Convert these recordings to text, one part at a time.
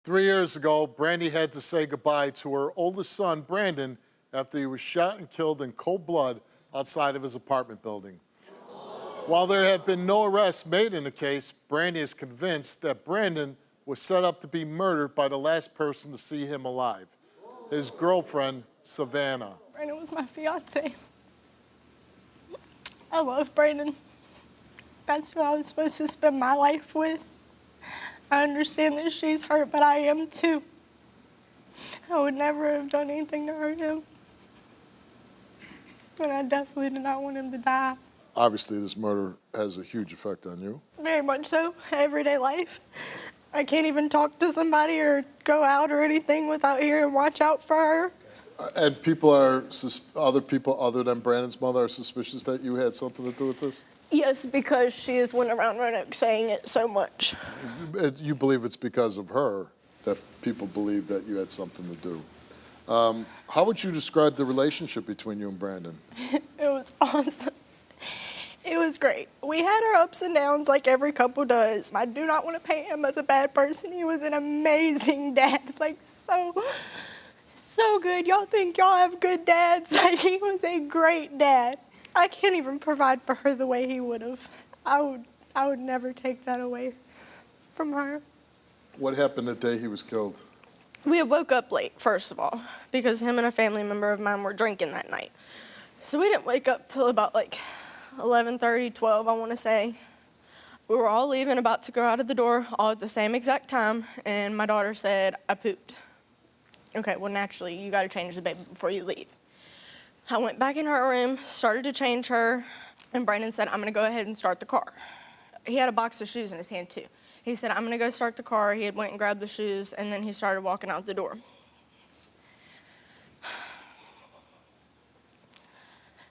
3 years ago, Brandy had to say goodbye to her oldest son, Brandon, after he was shot and killed in cold blood outside of his apartment building. While there have been no arrests made in the case, Brandy is convinced that Brandon was set up to be murdered by the last person to see him alive, his girlfriend, Savanna. Brandon was my fiance. I love Brandon. That's who I was supposed to spend my life with. I understand that she's hurt, but I am too. I would never have done anything to hurt him. And I definitely did not want him to die. Obviously, this murder has a huge effect on you. Very much so. Everyday life. I can't even talk to somebody or go out or anything without hearing watch out for her. And other people other than Brandon's mother are suspicious that you had something to do with this? Yes, because she has went around Roanoke saying it so much. You believe it's because of her that people believe that you had something to do. How would you describe the relationship between you and Brandon? It was awesome. It was great. We had our ups and downs like every couple does. I do not want to paint him as a bad person. He was an amazing dad, like so good. Y'all think y'all have good dads? Like, he was a great dad. I can't even provide for her the way he would have. I would never take that away from her. What happened the day he was killed? We had woke up late, first of all, because him and a family member of mine were drinking that night. So we didn't wake up till about like 11:30, 12, I want to say. We were all leaving, about to go out of the door, all at the same exact time, and my daughter said, "I pooped." Okay, well, naturally, you got to change the baby before you leave. I went back in her room, started to change her, and Brandon said, "I'm going to go ahead and start the car." He had a box of shoes in his hand, too. He said, "I'm going to go start the car." He had went and grabbed the shoes, and then he started walking out the door.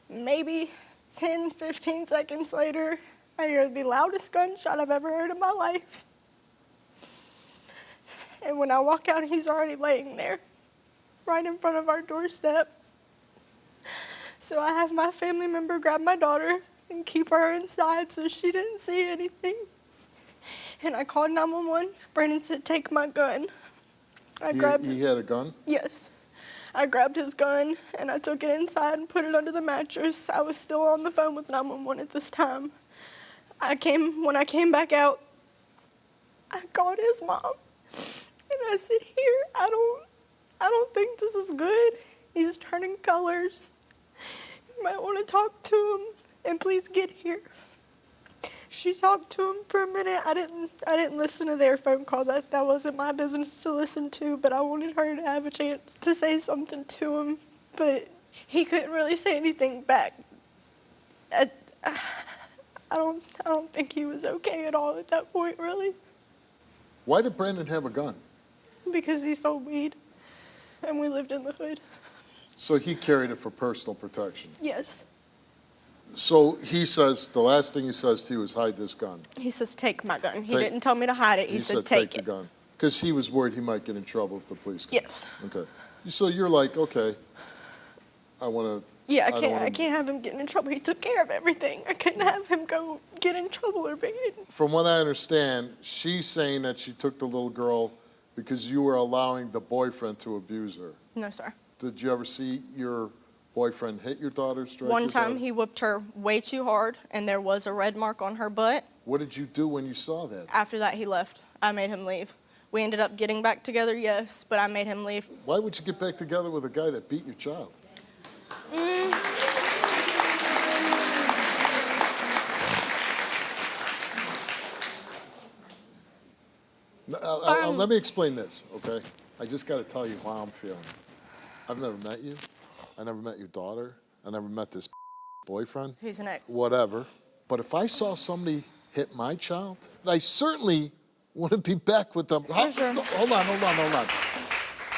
Maybe 10, 15 seconds later, I hear the loudest gunshot I've ever heard in my life. And when I walk out, he's already laying there, right in front of our doorstep. So I have my family member grab my daughter and keep her inside so she didn't see anything. And I called 911. Brandon said, "Take my gun." He had a gun? Yes. I grabbed his gun and I took it inside and put it under the mattress. I was still on the phone with 911 at this time. When I came back out, I called his mom and I said, "Here, I don't think this is good. He's turning colors. You might want to talk to him and please get here." She talked to him for a minute. I didn't listen to their phone call. That wasn't my business to listen to, but I wanted her to have a chance to say something to him. But he couldn't really say anything back. I don't think he was okay at all at that point, really. Why did Brandon have a gun? Because he sold weed, and we lived in the hood. So he carried it for personal protection? Yes. So he says, the last thing he says to you is, "Hide this gun." He says, "Take my gun." He didn't tell me to hide it. He said, "Take the it." gun. Because he was worried he might get in trouble if the police come. Yes. Okay. So you're like, okay, I want to... Yeah, I can't have him getting in trouble. He took care of everything. I couldn't have him go get in trouble or be... From what I understand, she's saying that she took the little girl because you were allowing the boyfriend to abuse her. No, sir. Did you ever see your boyfriend hit your daughter, strike One your time daughter? he whipped her way too hard, and there was a red mark on her butt. What did you do when you saw that? After that, he left. I made him leave. We ended up getting back together, yes, but I made him leave. Why would you get back together with a guy that beat your child? Let me explain this, okay? I just got to tell you how I'm feeling. I've never met you. I never met your daughter. I never met this boyfriend. He's an ex. Whatever. But if I saw somebody hit my child, I certainly want to be back with them. Sure. Hold on.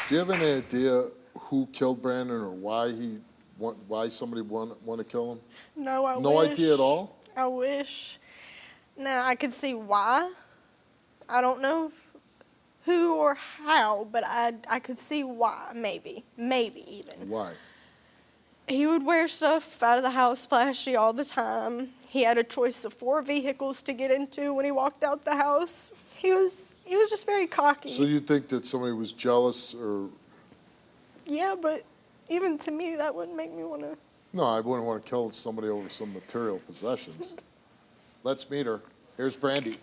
Do you have any idea who killed Brandon or why somebody want to kill him? No, I wish. No idea at all? I wish. Now, I could see why. I don't know who or how, but I could see why, maybe even. Why? He would wear stuff out of the house flashy all the time. He had a choice of 4 vehicles to get into when he walked out the house. He was He was just very cocky. So you think that somebody was jealous or? Yeah, but even to me, that wouldn't make me want to. No, I wouldn't want to kill somebody over some material possessions. Let's meet her. Here's Brandy.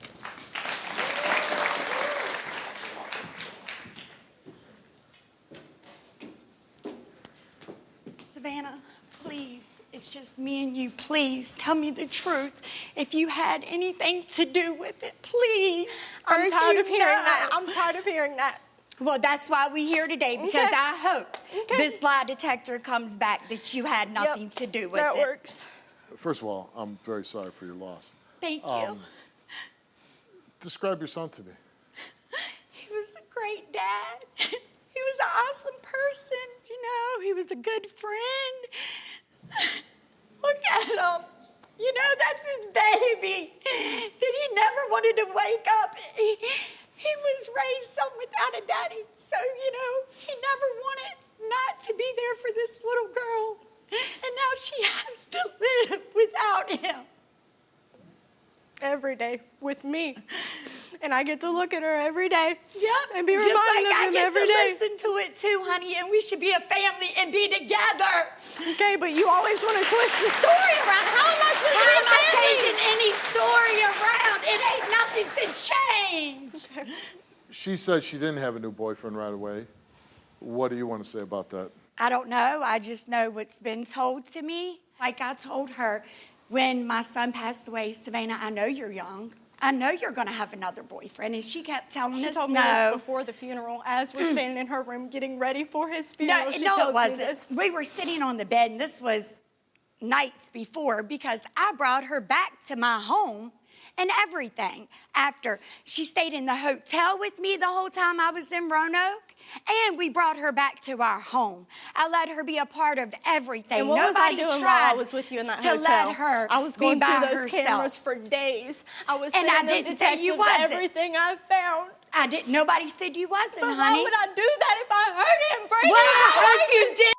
Savannah, please, it's just me and you. Please tell me the truth. If you had anything to do with it, please. I'm tired of hearing that. I'm tired of hearing that. Well, that's why we're here today, because Okay. I hope Okay. this lie detector comes back that you had nothing to do with that it. works. First of all, I'm very sorry for your loss. Thank you. Describe your son to me. He was a great dad. He was an awesome person, you know. He was a good friend. Look at him. You know, that's his baby. That he never wanted to wake up. He was raised son without a daddy. So, you know, he never wanted not to be there for this little girl. And now she has to live without him. Every day with me. And I get to look at her every day. Yep. And be just reminded like of him every I day. get to listen to it too, honey, and we should be a family and be together. Okay, but you always want to twist the story around. How am I supposed to How be am I a family? changing any story around? It ain't nothing to change. Okay. She says she didn't have a new boyfriend right away. What do you want to say about that? I don't know. I just know what's been told to me. Like I told her when my son passed away, Savannah, I know you're young. I know you're going to have another boyfriend. And she kept telling us She told me no. this before the funeral, as we're standing in her room getting ready for his funeral. She No, tells it me wasn't. this. We were sitting on the bed, and this was nights before, because I brought her back to my home and everything. After she stayed in the hotel with me the whole time I was in Roanoke, and we brought her back to our home. I let her be a part of everything. And what Nobody was I doing tried while I was with you in that to hotel? let her I was be going by through those herself. cameras for days. I was And sending I them didn't say you detectives wasn't. everything I found. I didn't. Nobody said you wasn't, But honey. why would I do that if I hurt him, Brandon? Well, I hope you did,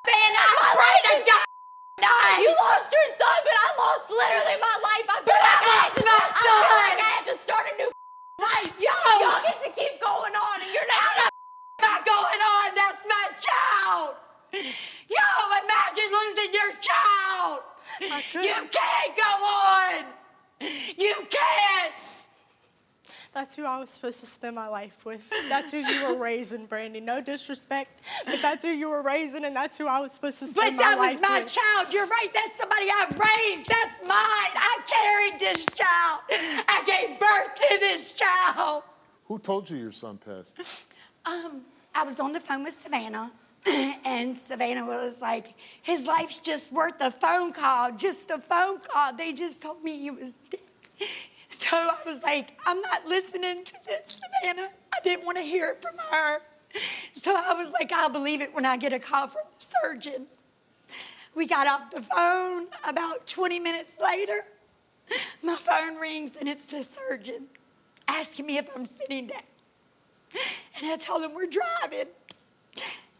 Savannah. I pray to God. You lost your son, but I lost literally my life. I lost my I feel son. like I had to start a new life. Y'all get to keep going on, and you're not. Not going on. That's my child. Yo, imagine losing your child. You can't go on. You can't. That's who I was supposed to spend my life with. That's who you were raising, Brandy. No disrespect, but that's who you were raising, and that's who I was supposed to spend But my that life was my with. child. You're right. That's somebody I raised. That's mine. I carried this child. I gave birth to this child. Who told you your son passed? I was on the phone with Savannah, and Savannah was like, his life's just worth a phone call, just a phone call. They just told me he was dead. So I was like, I'm not listening to this, Savannah. I didn't want to hear it from her. So I was like, I'll believe it when I get a call from the surgeon. We got off the phone about 20 minutes later. My phone rings, and it's the surgeon asking me if I'm sitting down. And I told him we're driving.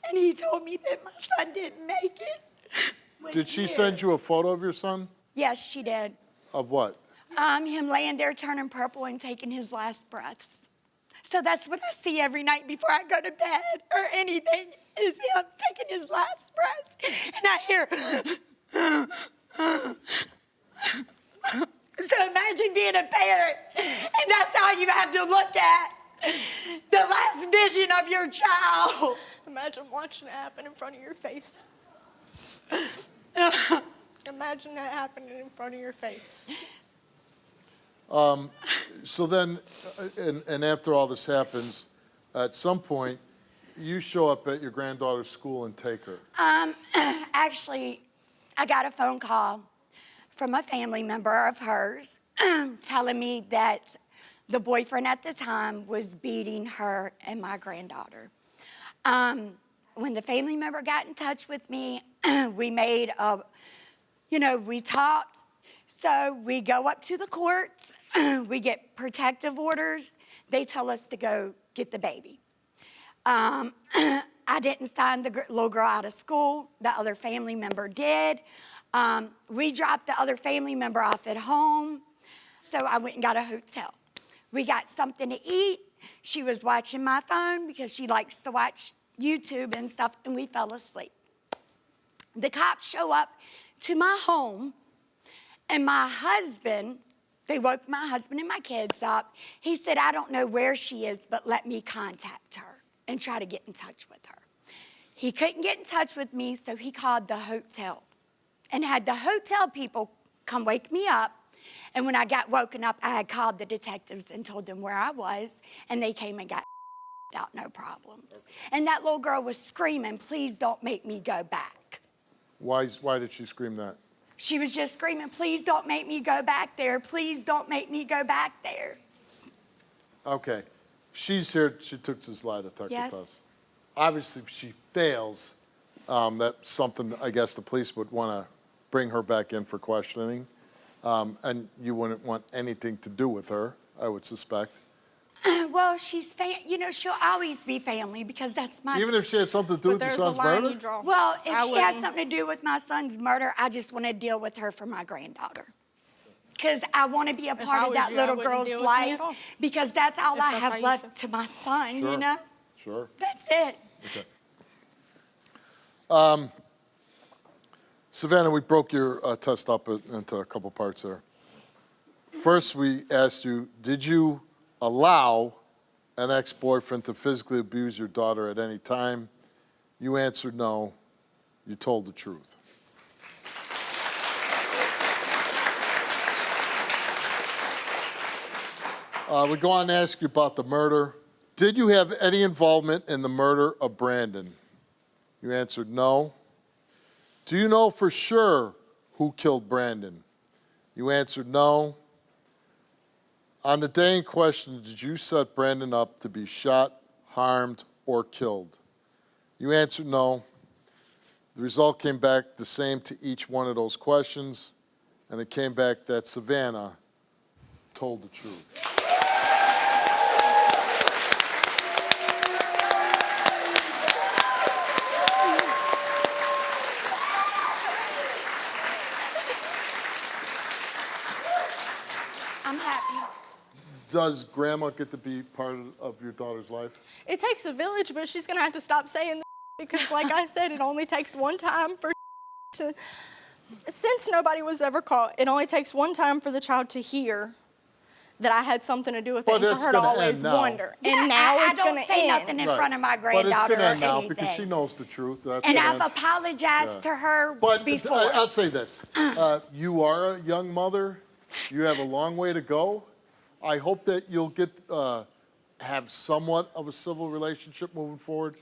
And he told me that my son didn't make it. Did she send you a photo of your son? Yes, she did. Of what? Him laying there turning purple and taking his last breaths. So that's what I see every night before I go to bed or anything, is him taking his last breaths. And I hear, so imagine being a parent, and that's how you have to look at the last vision of your child. Imagine watching it happen in front of your face. Imagine that happening in front of your face. So then, and after all this happens, at some point, you show up at your granddaughter's school and take her. Actually, I got a phone call from a family member of hers telling me that the boyfriend at the time was beating her and my granddaughter. When the family member got in touch with me, we made we talked. So we go up to the courts, we get protective orders. They tell us to go get the baby. I didn't sign the little girl out of school. The other family member did. We dropped the other family member off at home. So I went and got a hotel. We got something to eat. She was watching my phone because she likes to watch YouTube and stuff, and we fell asleep. The cops show up to my home, and my husband, they woke my husband and my kids up. He said, I don't know where she is, but let me contact her and try to get in touch with her. He couldn't get in touch with me, so he called the hotel and had the hotel people come wake me up. And when I got woken up, I had called the detectives and told them where I was, and they came and got out, no problems. And that little girl was screaming, please don't make me go back. Why did she scream that? She was just screaming, please don't make me go back there. Please don't make me go back there. Okay. She's here. She took this lie detector test. Obviously, if she fails, that's something I guess the police would want to bring her back in for questioning. And you wouldn't want anything to do with her, I would suspect. Well, she's, you know, she'll always be family because that's my... Even if she had something to do with your son's murder? Well, if she has something to do with my son's murder, I just want to deal with her for my granddaughter. Because I want to be a part of that little girl's life. Because that's all I have left to my son, you know? Sure. That's it. Okay. Savanna, we broke your test up into a couple parts there. First, we asked you, did you allow an ex-boyfriend to physically abuse your daughter at any time? You answered no. You told the truth. We go on to ask you about the murder. Did you have any involvement in the murder of Brandon? You answered no. Do you know for sure who killed Brandon? You answered no. On the day in question, did you set Brandon up to be shot, harmed, or killed? You answered no. The result came back the same to each one of those questions, and it came back that Savanna told the truth. I'm happy. Does Grandma get to be part of your daughter's life? It takes a village, but she's going to have to stop saying that because, like I said, it only takes one time for to... Since nobody was ever caught, it only takes one time for the child to hear that I had something to do with it, and for her to always wonder. And now it's going to end. I don't say nothing in front of my granddaughter But it's going to end now anything. because she knows the truth. That's And I've apologized to her before. I'll say this. You are a young mother. You have a long way to go. I hope that you'll get have somewhat of a civil relationship moving forward.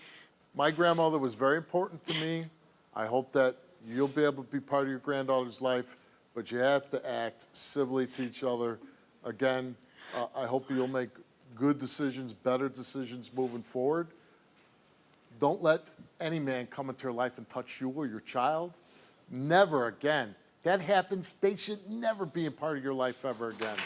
My grandmother was very important to me. I hope that you'll be able to be part of your granddaughter's life, but you have to act civilly to each other. Again, I hope you'll make good decisions, better decisions moving forward. Don't let any man come into your life and touch you or your child. Never again. That happens, they should never be a part of your life ever again.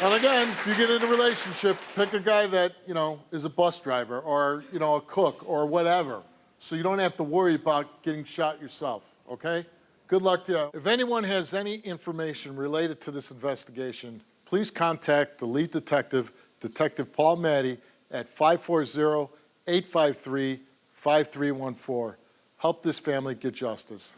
And again, if you get in a relationship, pick a guy that, you know, is a bus driver or, you know, a cook or whatever, so you don't have to worry about getting shot yourself, okay? Good luck to you. If anyone has any information related to this investigation, please contact the lead detective, Detective Paul Maddy, at 540-853-5314. Help this family get justice.